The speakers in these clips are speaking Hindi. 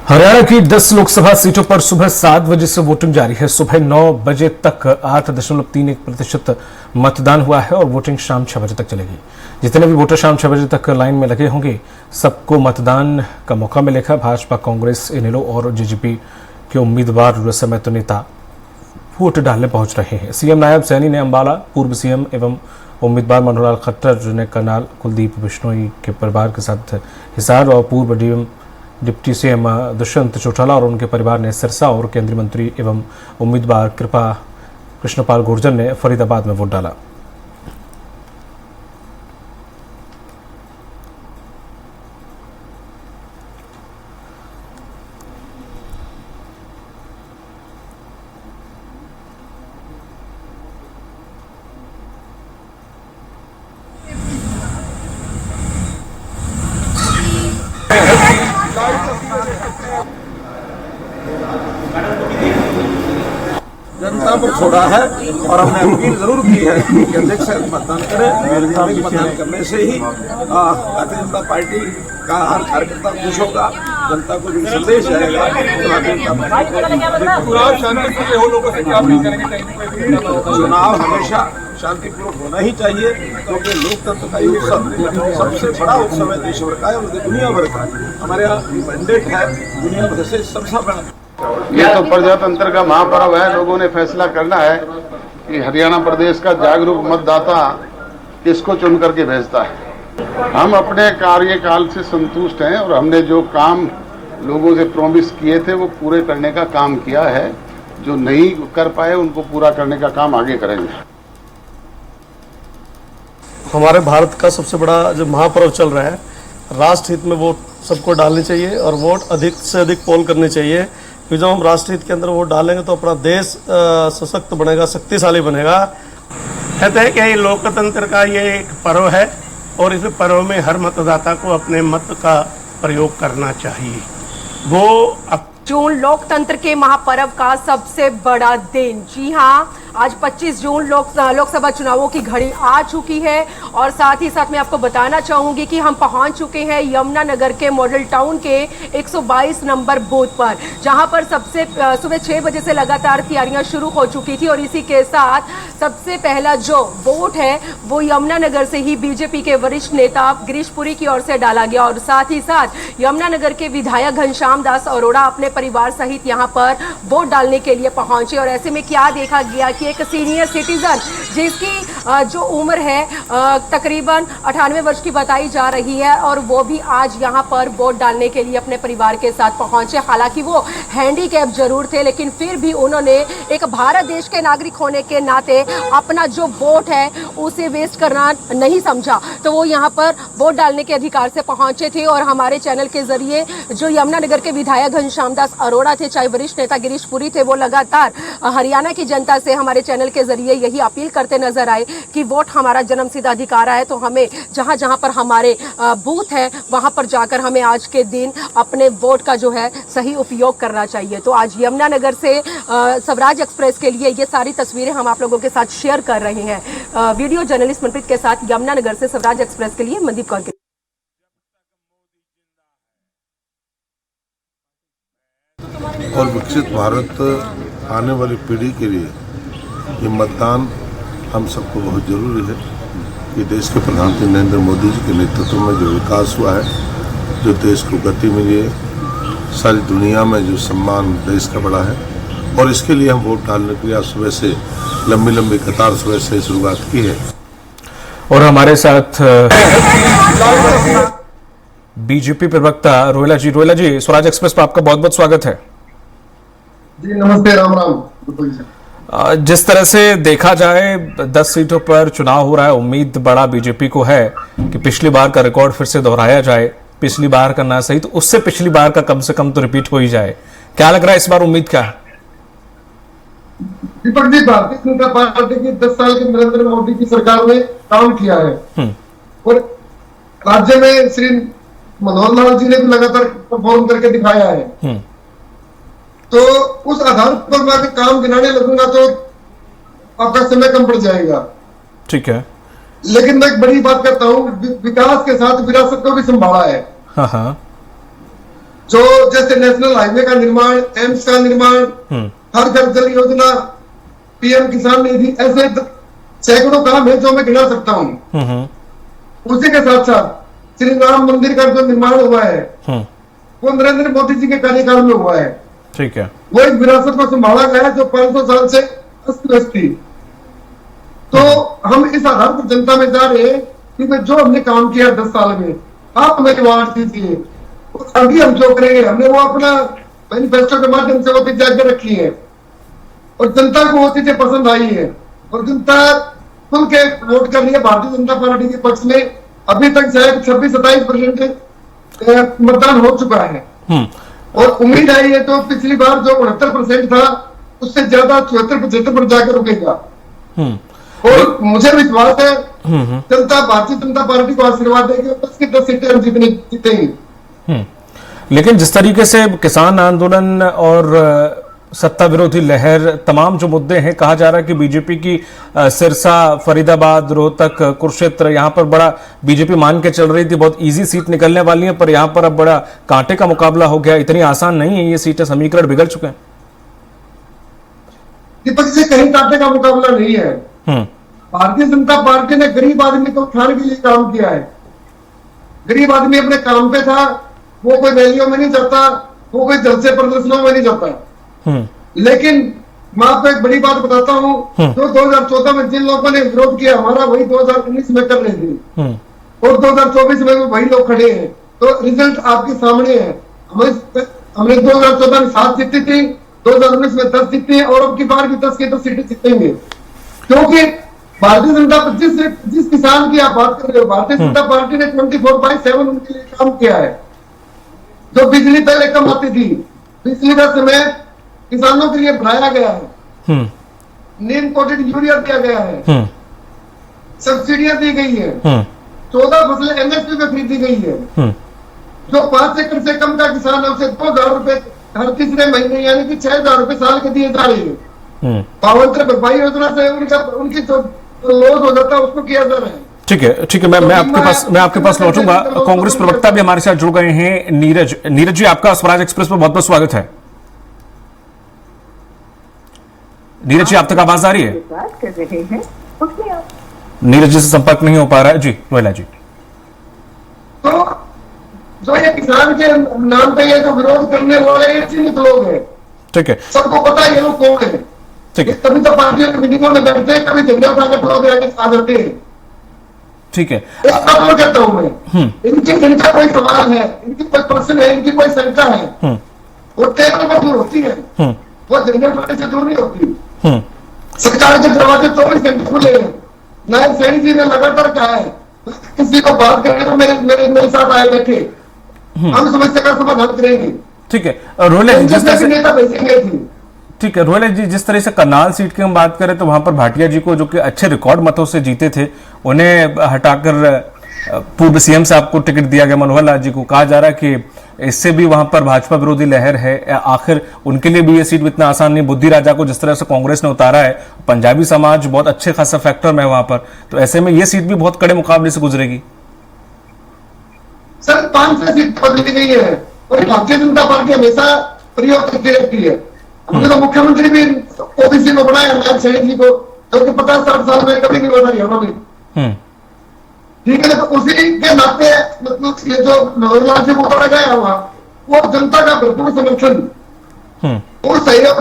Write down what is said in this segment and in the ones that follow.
हरियाणा की 10 लोकसभा सीटों पर सुबह 7 बजे से वोटिंग जारी है। सुबह 9 बजे तक 8.31% मतदान हुआ है और वोटिंग शाम 6 बजे तक चलेगी। जितने भी वोटर शाम 6 बजे तक लाइन में लगे होंगे सबको मतदान का मौका मिलेगा। भाजपा, कांग्रेस, इनेलो और जेजेपी के उम्मीदवार समेत नेता वोट डालने पहुंच रहे हैं। सीएम नायब सैनी ने अंबाला, पूर्व सीएम एवं उम्मीदवार मनोहरलाल खट्टर ने करनाल, कुलदीप बिश्नोई के परिवार के साथ हिसार और पूर्व डिप्टी सीएम दुष्यंत चौटाला और उनके परिवार ने सिरसा और केंद्रीय मंत्री एवं उम्मीदवार कृपा कृष्णपाल गुर्जर ने फरीदाबाद में वोट डाला। जनता पर छोड़ा है और हमने अपील जरूर की है कि अधिक से अधिक मतदान करें। अधिक मतदान करने से ही भारतीय जनता पार्टी का हर कार्यकर्ता खुश होगा। जनता को जो संदेश जाएगा चुनाव हमेशा शांतिपूर्वक होना ही चाहिए, क्योंकि लोकतंत्र का ये सबसे बड़ा उत्सव है देश भर का है और दुनिया भर का। हमारे यहाँ मैंडेट है दुनिया भर से सबसे बड़ा। ये तो प्रजातंत्र का महापर्व है। लोगों ने फैसला करना है कि हरियाणा प्रदेश का जागरूक मतदाता किसको चुन करके भेजता है। हम अपने कार्यकाल से संतुष्ट हैं और हमने जो काम लोगों से प्रॉमिस किए थे वो पूरे करने का काम किया है। जो नहीं कर पाए उनको पूरा करने का काम आगे करेंगे। हमारे भारत का सबसे बड़ा जो महापर्व चल रहा है, राष्ट्र हित में वोट सबको डालनी चाहिए और वोट अधिक से अधिक पोल करनी चाहिए। कि जब हम राष्ट्र हित के अंदर वोट डालेंगे तो अपना देश सशक्त बनेगा, शक्तिशाली बनेगा। कहते हैं कि ये लोकतंत्र का ये एक पर्व है और इस पर्व में हर मतदाता को अपने मत का प्रयोग करना चाहिए। वो जून लोकतंत्र के महापर्व का सबसे बड़ा दिन। जी हाँ, आज 25 जून लोकसभा चुनावों की घड़ी आ चुकी है और साथ ही साथ मैं आपको बताना चाहूंगी कि हम पहुंच चुके हैं यमुनानगर के मॉडल टाउन के 122 नंबर बूथ पर, जहां पर सबसे सुबह 6 बजे से लगातार तैयारियां शुरू हो चुकी थी और इसी के साथ सबसे पहला जो वोट है वो यमुनानगर से ही बीजेपी के वरिष्ठ नेता गिरीश पुरी की ओर से डाला गया और साथ ही साथ यमुनानगर के विधायक घनश्याम दास अरोड़ा अपने परिवार सहित यहां पर वोट डालने के लिए पहुंचे। और ऐसे में क्या देखा गया कि एक सीनियर सिटीजन जिसकी जो उम्र है तकरीबन 98 वर्ष की बताई जा रही है और वो भी आज यहां पर वोट डालने के लिए अपने परिवार के साथ पहुंचे। हालांकि वो हैंडीकैप जरूर थे, लेकिन फिर भी उन्होंने एक भारत देश के नागरिक होने के नाते अपना जो वोट है उसे वेस्ट करना नहीं समझा, तो वो यहां पर वोट डालने के अधिकार से पहुंचे थे। और हमारे चैनल के जरिए जो यमुनानगर के विधायक घनश्याम दास अरोड़ा थे, चाहे वरिष्ठ नेता गिरीश पुरी थे, वो लगातार हरियाणा की जनता से हमारे चैनल के जरिए यही अपील करते नजर आए कि वोट हमारा जन्मसिद्ध अधिकार है, तो हमें जहां जहां पर हमारे बूथ है वहां पर जाकर हमें आज के दिन अपने वोट का जो है सही उपयोग करना चाहिए। तो आज यमुनानगर से स्वराज एक्सप्रेस के लिए ये सारी तस्वीरें हम आप लोगों के साथ शेयर कर रहे हैं। वीडियो जर्नलिस्ट मनप्रीत के साथ यमुनानगर से स्वराज एक्सप्रेस के लिए मनदीप कौर। और विकसित भारत आने वाली पीढ़ी के लिए ये मतदान हम सबको बहुत जरूरी है। कि देश के प्रधानमंत्री नरेंद्र मोदी जी के नेतृत्व में जो विकास हुआ है, जो देश को गति मिली है, सारी दुनिया में जो सम्मान देश का बढ़ा है, और इसके लिए हम वोट डालने के लिए आज सुबह से लंबी लंबी कतार सुबह से शुरुआत की है। और हमारे साथ बीजेपी प्रवक्ता रोयला जी, स्वराज एक्सप्रेस पर आपका बहुत बहुत स्वागत है। जी नमस्ते, राम राम। जिस तरह से देखा जाए 10 सीटों पर चुनाव हो रहा है, उम्मीद बड़ा बीजेपी को है कि पिछली बार का रिकॉर्ड फिर से दोहराया जाए। पिछली बार का ना सही तो उससे पिछली बार का कम से कम तो रिपीट हो ही जाए। क्या लग रहा है इस बार, उम्मीद क्या है? दीपक जी, भारतीय जनता पार्टी की 10 साल के नरेंद्र मोदी की सरकार ने काम किया है और राज्य में श्री मनोहरलाल जी ने भी लगातार परफॉर्म करके दिखाया है। तो उस आधार पर मैं काम गिनाने लगूंगा तो आपका समय कम पड़ जाएगा। ठीक है, लेकिन मैं एक बड़ी बात कहता हूँ, विकास के साथ विरासत को भी संभाला है। हाँ हाँ। जो जैसे नेशनल हाईवे का निर्माण, एम्स का निर्माण, हर घर जल योजना, पीएम किसान निधि, ऐसे सैकड़ों काम है जो मैं गिना सकता हूँ। उसी के साथ साथ श्री राम मंदिर का जो निर्माण हुआ है वो नरेंद्र मोदी जी के कार्यकाल में हुआ है। ठीक है, वो एक विरासत को संभाला गया है जो 500 साल से अस्त व्यस्त थी। तो हम इस आधार पर जनता में जा रहे हैं कि मैं जो हमने काम किया 10 साल में, आप हमें रिवार्ड दीजिए। अभी हम जो करेंगे, हमने वो अपना मैनिफेस्टो के माध्यम से वो चीजें आगे रखी है और जनता को वो चीजें पसंद आई है और जनता खुल के वोट कर रही है भारतीय जनता पार्टी के पक्ष में। अभी तक शायद 26-27% मतदान हो चुका है और उम्मीद आई है तो पिछली बार जो 69% था उससे ज्यादा 74-75 पर जाकर रुकेगा। और मुझे विश्वास है जनता भारतीय जनता पार्टी को आशीर्वाद देगी और 10 की 10 सीटें हम जीतेंगे। लेकिन जिस तरीके से किसान आंदोलन और सत्ता विरोधी लहर, तमाम जो मुद्दे हैं, कहा जा रहा है कि बीजेपी की सिरसा, फरीदाबाद, रोहतक, कुरुक्षेत्र, यहां पर बड़ा बीजेपी मान के चल रही थी बहुत इजी सीट निकलने वाली है, पर यहां पर अब बड़ा कांटे का मुकाबला हो गया। इतनी आसान नहीं है ये सीटें, समीकरण बिगड़ चुके हैं। विपक्ष से कहीं कांटे का मुकाबला नहीं है। भारतीय जनता पार्टी ने गरीब आदमी को उठाने के लिए काम किया है। गरीब आदमी अपने काम पे था, वो कोई रैलियों में नहीं जाता, वो कोई जलसे प्रदर्शनों में नहीं जाता। लेकिन मैं आपको एक बड़ी बात बताता हूँ, जो 2014 में जिन लोगों ने विरोध किया हमारा, वही 2019 में कर रहे थे और 2024 में भी वही लोग खड़े हैं। तो रिजल्ट आपके सामने है। हमने 2014 में 7 जीती थी, 2019 में 10 जीती है और अब की बार भी 10 की 10 सीटें जीतेंगे, क्योंकि भारतीय जनता जिस किसान की आप बात कर रहे हो, भारतीय जनता पार्टी ने 24/7 उनके लिए काम किया है। जो बिजली पहले कम आती थी, बिजली का समय किसानों के लिए बढ़ाया गया है। नीम कोटेड यूरिया दिया गया है, सब्सिडियां दी गई है, 14 फसलें एमएसपी पे खरीदी गई है। जो 5 एकड़ से कम का किसान है उसे 2,000 रुपए हर तीसरे महीने यानी कि 6,000 रुपए साल के दिए जा रहे हैं। पावंतर भरपाई योजना से उनकी जो लॉस हो जाता है उसको किया जा रहा है। ठीक है, ठीक है, मैं आपके पास लौटूंगा। कांग्रेस प्रवक्ता भी हमारे साथ जुड़ गए हैं, नीरज जी, आपका स्वराज एक्सप्रेस में बहुत बहुत स्वागत है। नीरज जी, आप तक आवाज आ रही है? बात कर रहे हैं उसमें आप नीरज जी से संपर्क नहीं हो पा रहा है जी। रोहिला जी, तो जो ये किसान के नाम पे ये जो विरोध करने वाले ये चिन्हित लोग हैं, ठीक है, सबको पता है ये लोग कौन है। ठीक है, तभी तो पार्टियों की मीटिंगों में बैठते हैं, कभी झंडा उठाकर लोग आ जाते हैं। ठीक है, मैं कहता हूँ मैं इनका कोई सवाल है, इनकी कोई प्रश्न है, इनकी कोई शंका है, वो टेबल पर दूर होती है, वो झंडे उठाने से दूर नहीं होती। सरकार के दरवाजे 24 घंटे खुले हैं। नायब सैनी जी ने लगातार कहा है किसी को बात करेंगे तो मेरे साथ आए बैठे, हम समस्या का समाधान करेंगे। ठीक है, रोहिला जी, जिस तरह से नेता भेजेंगे थी। ठीक है, रोहिला जी, जिस तरह से करनाल सीट की हम बात करें तो वहां पर भाटिया जी को, जो कि अच्छे रिकॉर्ड मतों से जीते थे, उन्हें हटाकर पूर्व सीएम साहब को टिकट दिया गया, मनोहर लाल जी को। कहा जा रहा है कि इससे भी वहां पर भाजपा विरोधी लहर है, आखिर उनके लिए भी ये सीट इतना आसान नहीं। बुद्धि राजा को जिस तरह से कांग्रेस ने उतारा है, पंजाबी समाज बहुत अच्छे खासा फैक्टर में है वहां पर, तो ऐसे में ये सीट भी बहुत कड़े मुकाबले से गुजरेगी। सर, 5 सीट बदली गई है और भारतीय जनता पार्टी हमेशा प्रयोग करती रहती है। हमने तो मुख्यमंत्री भी ओबीसी को बनाया, नायब सैनी जी को, जो कि 50-60 साल में कभी नहीं बना हरियाणा में। ठीक है, तो उसी के नाते मतलब ये जो मनोहर लाल जी को उतारा गया हुआ, वो जनता का भरपूर समर्थन और सहयोग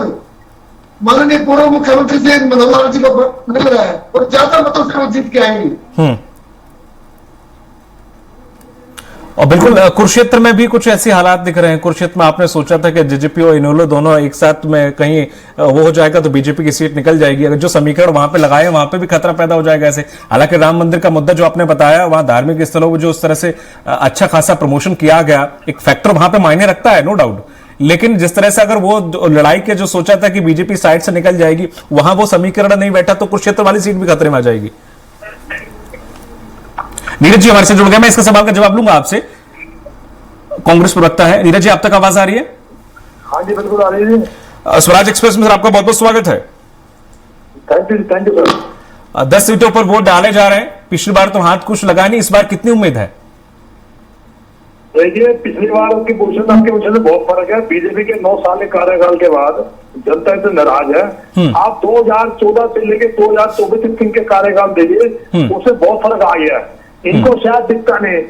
माननीय पूर्व मुख्यमंत्री से मनोहर लाल जी को मिल रहा है और ज्यादा मतों से वो जीत के आएंगे। और बिल्कुल कुरुक्षेत्र में भी कुछ ऐसे हालात दिख रहे हैं। कुरुक्षेत्र में आपने सोचा था कि जेजेपी और इनेलो दोनों एक साथ में कहीं वो हो जाएगा तो बीजेपी की सीट निकल जाएगी। अगर जो समीकरण वहां पे लगाए वहां पे भी खतरा पैदा हो जाएगा ऐसे। हालांकि राम मंदिर का मुद्दा जो आपने बताया, वहां धार्मिक स्थलों को जो उस तरह से अच्छा खासा प्रमोशन किया गया, एक फैक्टर वहां पे मायने रखता है, नो डाउट। लेकिन जिस तरह से अगर वो लड़ाई के जो सोचा था कि बीजेपी साइड से निकल जाएगी, वहां वो समीकरण नहीं बैठा तो कुरुक्षेत्र वाली सीट भी खतरे में आ जाएगी। नीरज जी हमारे से जुड़ गए, मैं इसका सवाल का जवाब लूंगा आपसे। कांग्रेस प्रवक्ता है नीरज जी, आप तक आवाज आ रही है? हाँ जी, बिल्कुल आ रही है। स्वराज एक्सप्रेस में सर आपका बहुत बहुत स्वागत है। Thank you sir. 10 सीटों पर वोट डाले जा रहे हैं। पिछली बार तो हाथ कुछ लगा नहीं, इस बार कितनी उम्मीद है? देखिए पिछली बार की पोजीशन आपकी पोजीशन से बहुत फर्क है। बीजेपी के 9 साल के कार्यकाल के बाद जनता इनसे नाराज है। आप 2014 से लेके 2024 तक इनके कार्यकाल देखिए, उससे बहुत फर्क आ गया है। इनको शायद दिखता नहीं,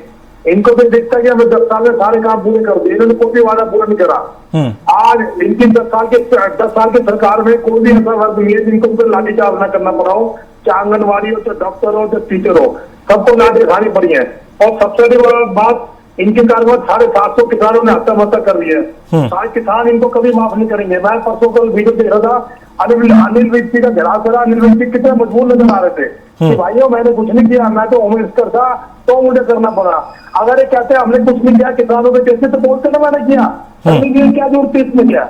इनको भी दिखता है कि हमें 10 साल में सारे काम पूरे कर दिए, इन्होंने कोई भी वादा पूरा नहीं करा। आज इनकी 10 साल के सरकार में कोई भी ऐसा वर्ग नहीं है जिनको उनको लाठीचार्ज न करना पड़ा हो, चाहे आंगनबाड़ी हो, चाहे डॉक्टर हो, चाहे टीचर हो, सबको लाठी खानी पड़ी है। और सबसे बड़ी बात, इनके कार्यकाल 750 किसानों ने हत्या कर दिया है। सारे किसान इनको कभी माफ नहीं करेंगे। मैं परसों कल वीडियो देख रहा था, अनिल विज का घेराव करा। अनिल विज कितने मजबूर नजर आ रहे थे कि भाइयों मैंने कुछ नहीं किया, मैं तो होम मिनिस्टर था तो मुझे करना पड़ा। अगर ये कहते हैं हमने कुछ नहीं किया किसानों के कैसे, तो बोलते ना मैंने किया, क्या जरूरत थी इसमें किया।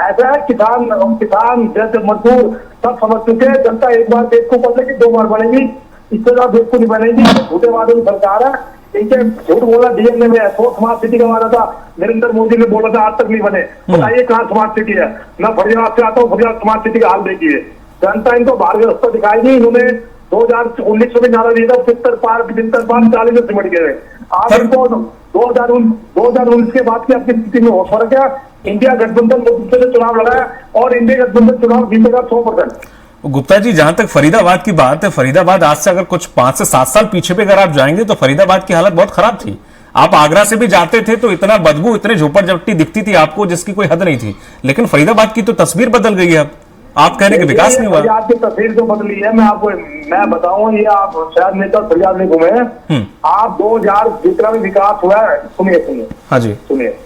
ऐसा है किसान जैसे मजदूर सब समझ चुके हैं। जनता एक बार देश को बदलेगी, 2 बार बनेगी, इससे ज्यादा देश को नहीं बनेगी। झूठे वादों की सरकार है, इनके झूठ बोला डीएनए में है। 100 स्मार्ट सिटी का वादा था, नरेंद्र मोदी ने बोला था, आज तक नहीं बने। बताइए कहाँ स्मार्ट सिटी है। मैं फरीदाबाद से आता हूँ, फरीदाबाद स्मार्ट सिटी का हाल देखिए। जनता इनको बाहर का रास्ता दिखाएगी। इन्होंने 2019 में भी नारा दिया था, 75 पार 40 में सिमट गए। आप इनको 2019 के बाद की आपकी स्थिति में बहुत फर्क है। इंडिया गठबंधन से चुनाव लड़ा है और इंडिया गठबंधन चुनाव जीतेगा 100%। गुप्ता जी, जहां तक फरीदाबाद की बात है, फरीदाबाद आज से अगर कुछ 5 से 7 साल पीछे पे अगर आप जाएंगे तो फरीदाबाद की हालत बहुत खराब थी। आप आगरा से भी जाते थे तो इतना बदबू, इतने झोपड़-झपटी दिखती थी आपको जिसकी कोई हद नहीं थी। लेकिन फरीदाबाद की तो तस्वीर बदल गई है। अब आप कह रहे हैं कि विकास नहीं हुआ। आपकी तस्वीर जो बदली है, मैं बताऊं, ये आप शायद नेता फरियाद नहीं घूमे। आप 2000 जितना भी विकास हुआ है, सुनिए हाँ जी सुनिए।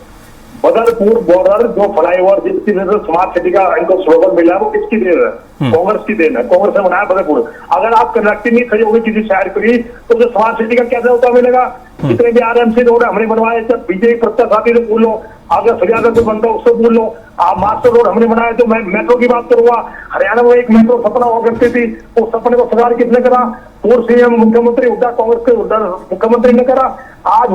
बदरपुर बॉर्डर जो फ्लाईओवर जिसकी वजह से स्मार्ट सिटी का इनको स्लोगन मिला है, वो किसकी देन है? कांग्रेस की देन है। कांग्रेस ने बनाया बदरपुर। अगर आप कनेक्टिंग नहीं खड़ी होगी किसी शहर के लिए तो जो स्मार्ट सिटी का कैसे होता मिलेगा? जितने भी आरएमसी रोड हमने बनवाए, जब बीजेपी प्रत्याशी से पूछ लो, अगर फरियाद से बनता उससे पूछ लो। आप मास्टर रोड हमने बनाए, तो मैं मेट्रो की बात करूंगा। हरियाणा में एक मेट्रो सपना हुआ करती थी, उस सपने को सरकार किसने करा? पूर्व सीएम मुख्यमंत्री हुड्डा, कांग्रेस के मुख्यमंत्री ने करा। आज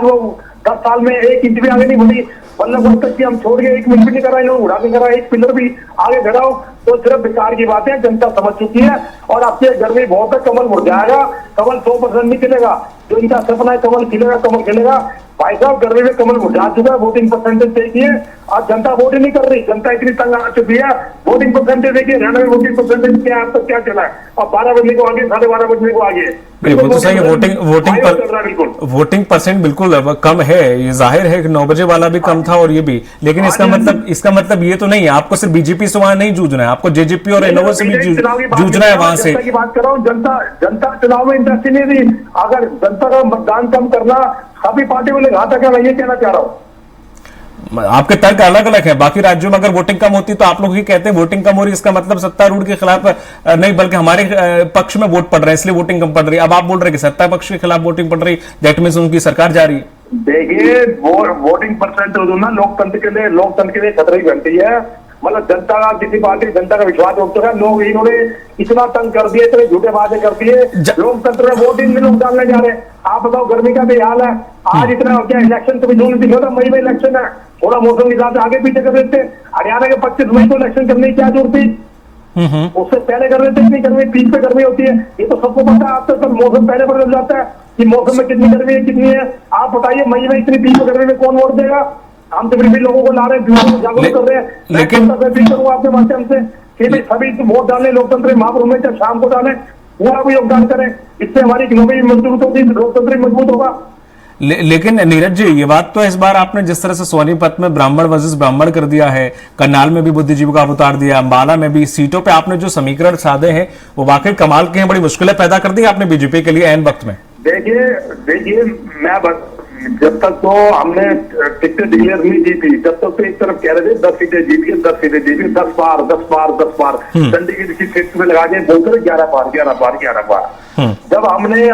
वो 10 साल में 1 इंच भी आगे नहीं बढ़ी। वल्लभ तक की हम छोड़ के 1 मिनट भी नहीं करा, इन्होंने उड़ा नहीं करा, 1 पिलर भी आगे बढ़ाओ तो सिर्फ बेकार की बातें जनता समझ चुकी है। और आपके गर्मी बहुत है, कमल मुड़ जाएगा। कमल 100% नहीं खिलेगा। जो इनका सपना है कमल खिलेगा, कमल खिलेगा। भाई साहब गर्मी में कमल मुरझा चुका है। वोटिंग परसेंटेज देखिए, आज जनता वोट ही नहीं कर रही। जनता इतनी तंग आ चुकी है। वोटिंग परसेंटेज देखिए, हरियाणा में वोटिंग परसेंटेज क्या अब तक क्या चला है? और 12 बजने को आगे, 12:30 बजने को आगे। बिल्कुल तो सही है। वोटिंग परसेंट बिल्कुल कम है। ये जाहिर है कि 9 बजे वाला भी कम था और ये भी। लेकिन इसका मतलब ये तो नहीं है आपको सिर्फ बीजेपी से वहां नहीं जूझना है, आपको जेजेपी और एनओ से भी जूझना है वहां से। की बात कर रहा हूँ, जनता चुनाव में इंटरेस्ट नहीं दी। अगर जनता का मतदान कम करना सभी पार्टी को घातक है, मैं ये कहना चाह रहा हूँ। आपके तर्क अलग अलग है। बाकी राज्यों में अगर वोटिंग कम होती तो आप लोग ही कहते हैं वोटिंग कम हो रही, इसका मतलब सत्तारूढ़ के खिलाफ नहीं बल्कि हमारे पक्ष में वोट पड़ रहे हैं इसलिए वोटिंग कम पड़ रही है। अब आप बोल रहे हैं कि सत्ता पक्ष के खिलाफ वोटिंग पड़ रही, दैट मींस उनकी सरकार जा रही है। देखिए वोटिंग परसेंटेज ना लोकतंत्र के लिए खतरे की घंटी है। मतलब जनता का, किसी पार्टी जनता का विश्वास उठ चुका है। लोग इन्होंने इतना तंग कर दिए, इतने झूठे वादे कर दिए। लोकतंत्र में वोट इन लोग डालने जा रहे हैं। आप बताओ गर्मी का भी हाल है। आज इतना क्या इलेक्शन तो भी जून दिखा था, मई में इलेक्शन है। थोड़ा मौसम के हिसाब से आगे पीछे कर देते। हरियाणा के 25 मई को इलेक्शन करने की क्या जरूरत थी? उससे पहले कर देते। इतनी गर्मी, पीक पे गर्मी होती है, ये तो सबको पता है। अब तक मौसम पहले बदल जाता है कि मौसम में कितनी गर्मी है, कितनी है। आप बताइए मई में इतनी पीक गर्मी में कौन वोट देगा? हम तो फिर भी लोगों को ला रहे हैं, जागरूक कर रहे हैं। लेकिन आपके माध्यम से कि भाई सभी वोट डालें, लोकतंत्र महापुरुष में चाहे शाम को डालें, पूरा भी योगदान करें। इससे हमारी इकोनॉमी मजबूत होगी, लोकतंत्र मजबूत होगा। लेकिन नीरज जी, ये बात तो इस बार आपने जिस तरह से सोनीपत में ब्राह्मण वर्सेस ब्राह्मण कर दिया है, करनाल में भी बुद्धिजीवी का अवतार दिया, अंबाला में भी, सीटों पे आपने जो समीकरण साधे हैं वो वाकई कमाल के हैं। बड़ी मुश्किलें पैदा कर दी आपने बीजेपी के लिए ऐन वक्त में। देखिए मैं जब तक तो हमने टिकटें डिक्लेयर नहीं की थी, जब तक तो एक तरफ कह रहे थे 10 सीटें जीती, 10 सीटें जीती, 10 पार चंडीगढ़ की सीट में लगा के बोलते 11 पार। जब हमने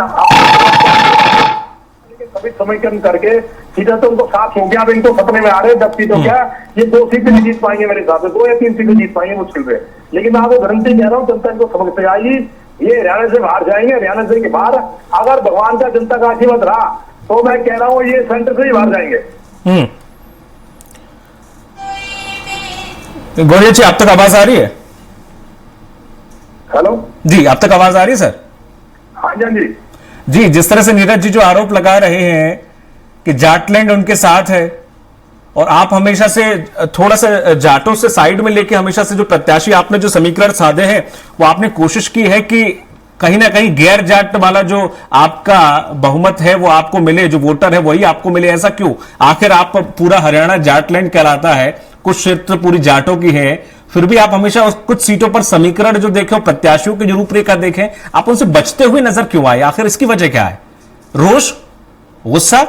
सभी समीकरण करके सीधा तो उनको साफ हो गया। अब इनको सपने में आ रहे 10 सीटों क्या, ये 2 सीटें नहीं जीत पाएंगे मेरे हिसाब से, 2 या 3 सीटें जीत पाएंगे मुश्किल से। लेकिन मैं आपको गारंटी कह रहा हूँ, जनता इनको समझ से आएगी। ये हरियाणा से बाहर जाएंगे। हरियाणा से के बाहर अगर भगवान का जनता का आशीर्वाद रहा तो मैं कह रहा हूँ ये सेंटर से ही बाहर जाएंगे। गोरिया जी, आप तक आवाज आ रही है? हेलो जी, आप तक आवाज आ रही है सर? हाँ जी जी, जिस तरह से नीरज जी जो आरोप लगा रहे हैं कि जाटलैंड उनके साथ है और आप हमेशा से थोड़ा सा जाटों से साइड में लेके हमेशा से जो प्रत्याशी आपने जो समीकरण साधे हैं वो आपने कोशिश की है कि कहीं ना कहीं गैर जाट वाला जो आपका बहुमत है वो आपको मिले, जो वोटर है वही आपको मिले, ऐसा क्यों? आखिर आप पूरा हरियाणा जाटलैंड कहलाता है, कुछ क्षेत्र पूरी जाटों की है, फिर भी आप हमेशा कुछ सीटों पर समीकरण जो देखें और प्रत्याशियों की जो रूपरेखा देखें आप उनसे बचते हुए नजर क्यों आए? आखिर इसकी वजह क्या है? रोष, गुस्सा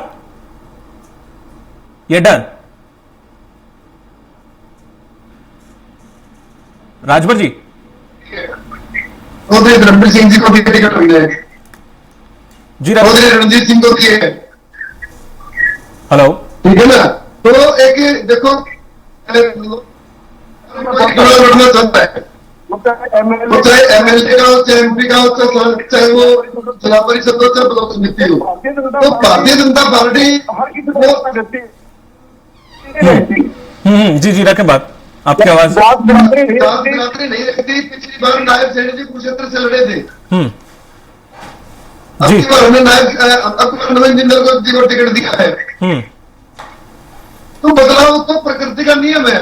या डर? राजभर जी, चौधरी रणबीर सिंह जी को भी टिकट मिले है जी। चौधरी रणजीत सिंह को दिए है। हेलो, ठीक है ना? तो एक देखो लड़ना चाहता है, चाहे एमएलए का हो, चाहे एमपी का हो, चाहे वो जिला परिषद हो, चाहे ब्लॉक समिति हो, तो भारतीय जनता पार्टी जी जी, रखें बात, आपकी आवाज। रात्रि नहीं रहती। पिछली बार नायब सेठ जी कुरुक्षेत्र से लड़े थे, अब की बार हमने नायब नवीन जिंदल को टिकट दिया है। तो बदलाव तो प्रकृति का नियम है,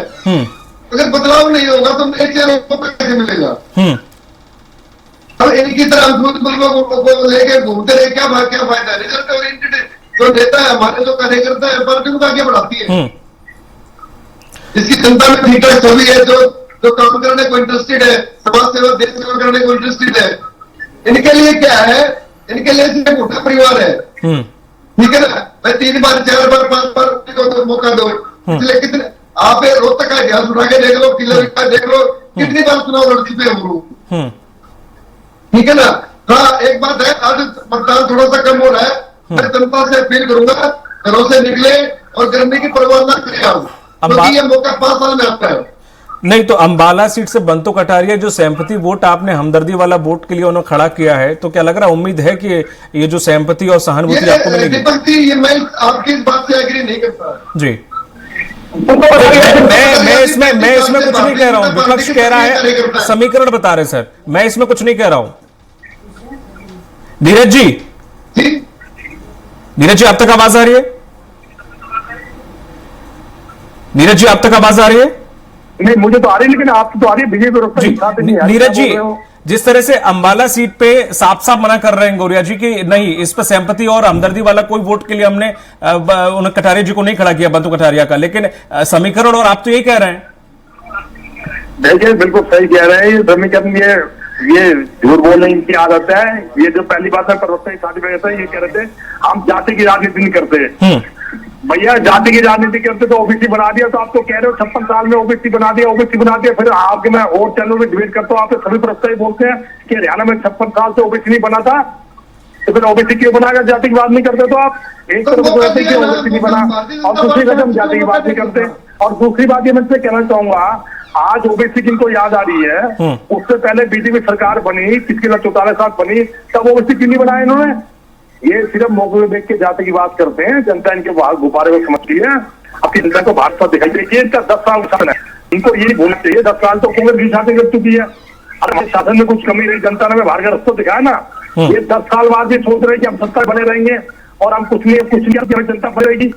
अगर बदलाव नहीं होगा तो नए चेहरों को कैसे मिलेगा? अब इनकी तरह को लेके घूमते रहे क्या फायदा? रिजल्ट ओरिएंटेड जो नेता है हमारे, जो कार्यकर्ता है, पार्टी को आगे बढ़ाती है, जिसकी जनता में फीडबैक छवि है, जो काम करने को इंटरेस्टेड है, समाज सेवा देश सेवा करने को इंटरेस्टेड है, इनके लिए क्या है? इनके लिए सिर्फ मोटा परिवार है। ठीक है ना? मैं 3 बार 4 बार 5 बार को मौका दो, इसलिए कितने आप रोहतक का इतिहास उठा के देख लो, किले का देख लो, कितनी बार चुनाव लड़ चुके हम लोग। ठीक है ना? हाँ, एक बात है, आज मतदान थोड़ा सा कम हो रहा है, मैं जनता से अपील करूंगा घरों से निकले और गर्मी की परवाह न करें आप, क्योंकि ये मौका 5 साल में आता है। नहीं तो अंबाला सीट से बंतो कटारिया जो सहमति वोट आपने हमदर्दी वाला वोट के लिए उन्होंने खड़ा किया है, तो क्या लग रहा है, उम्मीद है कि ये जो सहमति और सहानुभूति आपको मिलेगी? दीपक जी, ये मैं आपकी इस बात से एग्री नहीं करता जी। मैं इसमें कुछ नहीं कह रहा हूं, विपक्ष कह रहा है, समीकरण बता रहे सर, मैं इसमें कुछ नहीं कह रहा हूं। नीरज जी, नीरज जी, आप तक आवाज आ रही है? नीरज जी, आप तक आवाज आ रही है? नहीं, मुझे तो आ रही है, लेकिन आपको तो आ रही है बीजेपी। नीरज जी, जिस तरह से अंबाला सीट पे साफ साफ मना कर रहे हैं गौरिया जी कि नहीं, इस पर सहमति और हमदर्दी वाला कोई वोट के लिए हमने उन्हें कटारिया जी को नहीं खड़ा किया, बंतो कटारिया का, लेकिन समीकरण और आप तो यही कह रहे हैं। देखिए, बिल्कुल सही कह रहे हैं समीकरण, ये झूठ बोलने इनकी आदत है। ये जो पहली बात है, प्रवक्ता शादी में ये कह रहे थे हम जाति की राजनीति नहीं करते। भैया, जाति की राजनीति करते तो ओबीसी बना दिया, तो आप तो कह रहे हो 56 साल में ओबीसी बना दिया, ओबीसी बना दिया। फिर आपके मैं और चैनल में डिबेट करता हूँ, आप सभी प्रवक्ता बोलते हैं कि हरियाणा में 56 साल से ओबीसी नहीं बना था, तो फिर ओबीसी क्यों बनाकर जाति की बात नहीं करते? तो आप एक तरफ ओबीसी नहीं बना और दूसरी तरफ हम जाति की बात नहीं करते। और दूसरी बात ये मैं कहना चाहूंगा, आज ओबीसी किनको याद आ रही है, उससे पहले बीजेपी सरकार बनी, किसके लिए 44 साल बनी, तब ओबीसी क्यों नहीं बनाया इन्होंने? ये सिर्फ मौके में देख के जाति की बात करते हैं। जनता इनके गुब्बारे को समझती है, आपकी जनता को भारत पर दिखाई देगी। इनका 10 साल शासन है, इनको ये भूलना चाहिए 10 साल तो कांग्रेस भी शासन कर चुकी है, और हमारे शासन में कुछ कमी रही, जनता ने बाहर का रास्ता दिखाया ना। ये 10 साल बाद भी सोच रहे हैं कि हम सत्ता बने रहेंगे और हम कुछ नहीं जनता बनेगी।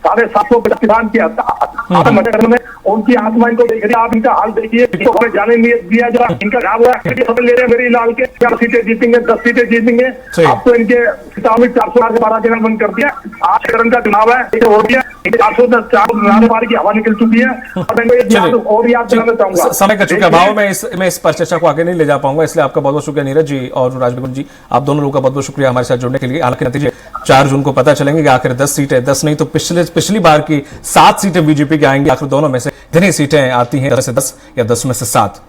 750 किसान की आत्महत्या में उनकी आत्मा इनको देख रही है। आप इनका हाल देखिए, तो हमें जाने नहीं दिया जा, इनका घाव हुआ है, ले रहे हैं मेरी लाल के 4 सीटें जीतेंगे, 10 सीटें जीतेंगे। अब तो इनके किताब में 400 से 12 चैनल बंद कर दिया। आज चरण का चुनाव है, हो गया, 410 पार की हवा निकल चुकी है। और याद दिलाना चाहूंगा, समय का चुका भाव मैं इस पर चर्चा को आगे नहीं ले जा पाऊंगा, इसलिए आपका बहुत बहुत शुक्रिया नीरज जी और राजबीर जी, आप दोनों लोगों का बहुत बहुत शुक्रिया हमारे साथ जुड़ने के लिए। हालांकि नतीजे 4 जून को पता चलेंगे कि आखिर 10 सीटें, 10 नहीं तो पिछली बार की 7 सीटें बीजेपी की आएंगी, आखिर दोनों में से कितनी सीटें आती हैं, 10 से 10 या 10 में से 7।